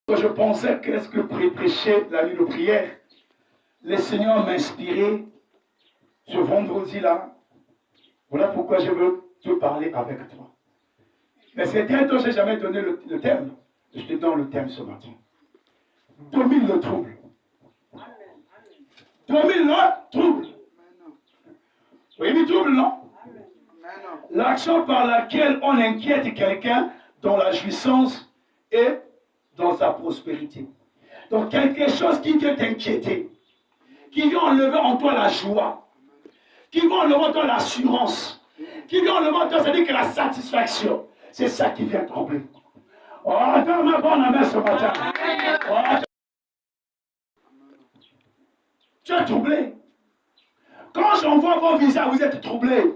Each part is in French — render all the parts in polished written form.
Je pensais qu'est-ce que prêcher la nuit de prière. Le Seigneur m'a inspiré ce vendredi-là. Voilà pourquoi je veux te parler avec toi. Mais c'est bientôt, je n'ai jamais donné le thème. Je te donne le thème ce matin. Domine le trouble. Domine le trouble. Oui, mais trouble, non? L'action par laquelle on inquiète quelqu'un dans la jouissance et dans sa prospérité. Donc quelque chose qui vient t'inquiéter, qui vient enlever en toi la joie, qui vient enlever en toi l'assurance, qui vient enlever en toi, c'est-à-dire que la satisfaction, c'est ça qui vient troubler. Oh, donne ma bonne amène ce matin. Oh, tu es troublé. Quand j'envoie vos visages, vous êtes troublés.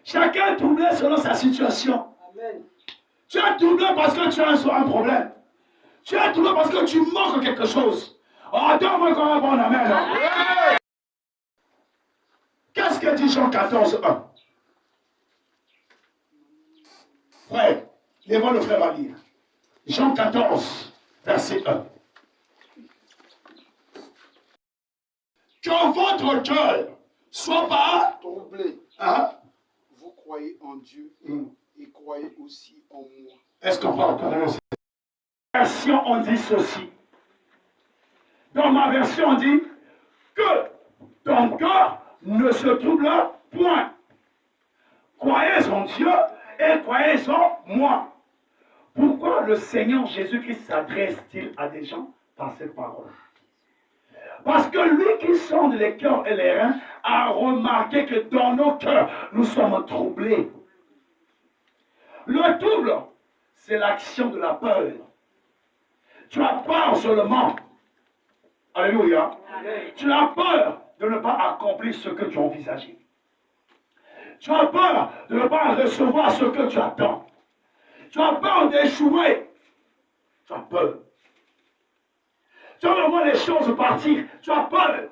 Chacun est troublé selon sa situation. Amen. Tu es troublé parce que tu as un problème. Tu es troublé parce que tu manques quelque chose. Oh, donne-moi encore un bon amen. Amen. Qu'est-ce que dit Jean 14, 1? Frère, lève le frère à lire. Jean 14, verset 1. Que votre cœur soit pas troublé. Hein? Vous croyez en Dieu et croyez aussi en moi. Est-ce qu'on parle pas de la version, on dit ceci. Dans ma version, on dit que ton cœur ne se trouble point. Croyez en Dieu et croyez en moi. Pourquoi le Seigneur Jésus-Christ s'adresse-t-il à des gens par cette parole? Parce que lui qui sonde les cœurs et les reins a remarqué que dans nos cœurs, nous sommes troublés. Le trouble, c'est l'action de la peur. Tu as peur seulement. Alléluia. Amen. Tu as peur de ne pas accomplir ce que tu as envisagé. Tu as peur de ne pas recevoir ce que tu attends. Tu as peur d'échouer. Tu as peur. Tu as voir les choses partir. Tu as peur.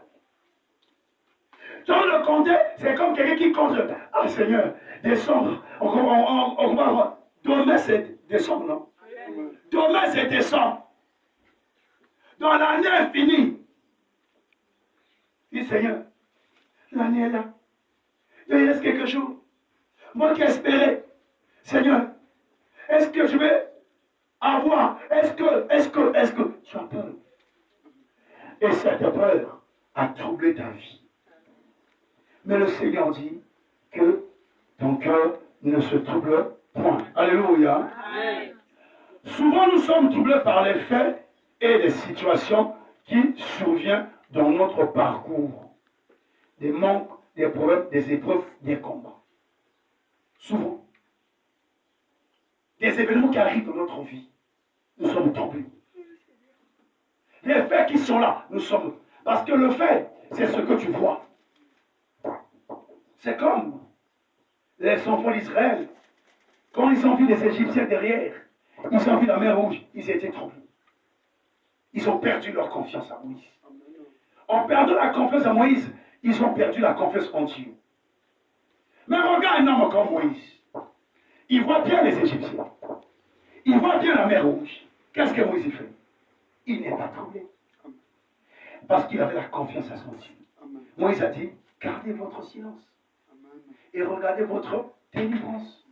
Tu as le compter, c'est comme quelqu'un qui compte. Ah Seigneur, décembre. On va voir. Demain c'est décembre, non? Demain c'est décembre. Dans l'année infinie. Dis Seigneur, l'année est là. Il reste quelques jours. Moi qui espérais, Seigneur, est-ce que je vais avoir, est-ce que, tu as peur. Et cette peur a troublé ta vie. Mais le Seigneur dit que ton cœur ne se trouble point. Alléluia. Amen. Souvent nous sommes troublés par les faits et les situations qui surviennent dans notre parcours. Des manques, des problèmes, des épreuves, des combats. Souvent. Des événements qui arrivent dans notre vie. Nous sommes troublés. Les faits qui sont là, nous sommes. Parce que le fait, c'est ce que tu vois. C'est comme les enfants d'Israël. Quand ils ont vu les Égyptiens derrière, ils ont vu la mer rouge, ils étaient troublés. Ils ont perdu leur confiance à Moïse. En perdant la confiance à Moïse, ils ont perdu la confiance en Dieu. Mais regarde un homme comme Moïse. Il voit bien les Égyptiens. Il voit bien la mer rouge. Qu'est-ce que Moïse fait? Il n'est pas troublé. Parce qu'il avait la confiance à son Dieu. Moïse a dit, gardez votre silence. Et regardez votre délivrance.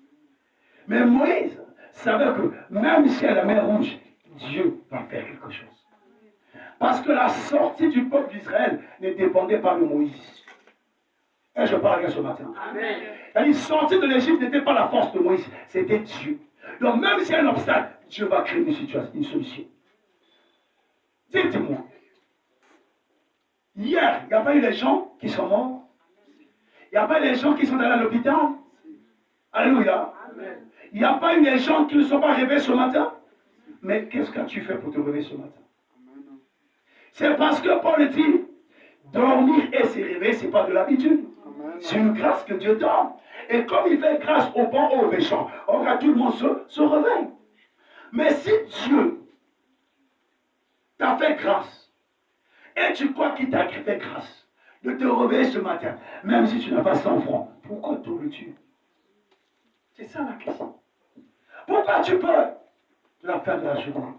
Mais Moïse savait que même si à la mer rouge, Dieu va faire quelque chose. Parce que la sortie du peuple d'Israël ne dépendait pas de Moïse. Et je parle bien ce matin. Amen. La sortie de l'Égypte n'était pas la force de Moïse, c'était Dieu. Donc même s'il y a un obstacle, Dieu va créer une situation, une solution. Dites-moi, hier, il n'y a pas eu les gens qui sont morts? Il n'y a pas eu les gens qui sont allés à l'hôpital? Alléluia. Amen. Il n'y a pas eu les gens qui ne sont pas réveillés ce matin? Mais qu'est-ce que tu fais pour te réveiller ce matin? C'est parce que Paul dit, dormir et se réveiller, ce n'est pas de l'habitude. C'est une grâce que Dieu donne. Et comme il fait grâce aux bons et aux méchants, tout le monde se réveille. Mais si Dieu t'a fait grâce, et tu crois qu'il t'a fait grâce de te réveiller ce matin, même si tu n'as pas 100 francs, pourquoi t'oublies-tu? C'est ça la question. Pourquoi tu peurs de la fin de la journée?